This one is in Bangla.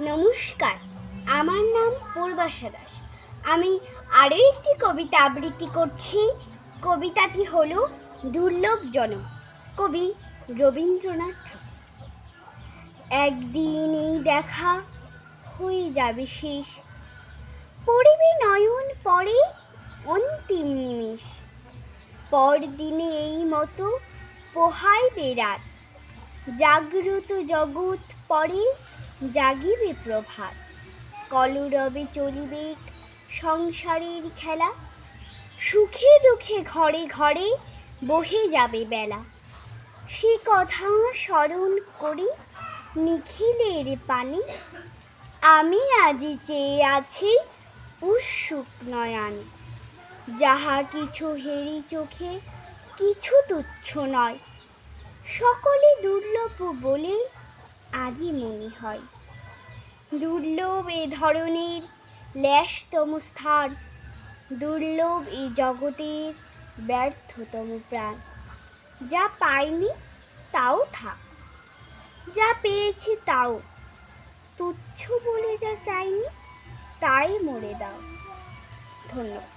নমস্কার, আমার নাম পূর্বাশা দাস। আমি আরও একটি কবিতা আবৃত্তি করছি। কবিতাটি হলো দুর্লভ জনম, কবি রবীন্দ্রনাথ ঠাকুর। একদিন এই দেখা হয়ে যাবে শেষ, পড়িবে নয়ন পরে অন্তিম নিমেষ। পরদিনে এই মতো পোহাইবে রাত, জাগ্রত জগৎ পরে জাগিবে প্রভাত। কলরবে চলিবে সংসারের খেলা, সুখে দুঃখে ঘরে ঘরে বহে যাবে বেলা। সে কথা স্মরণ করি নিখিলের পানে, আমি আজি চেয়ে আছি উৎসুক নয়নে। যাহা কিছু হেরি চোখে কিছু তুচ্ছ নয়, সকলে দুর্লভ বলে আজই মনে হয়। দুর্লভ এ ধরনের ল্যাশতম স্থান, দুর্লভ এই জগতের ব্যর্থতম প্রাণ। যা পাইনি তাও থাক, যা পেয়েছি তাও তুচ্ছ বলে যা চাইনি তাই মরে দাও। ধন্যবাদ।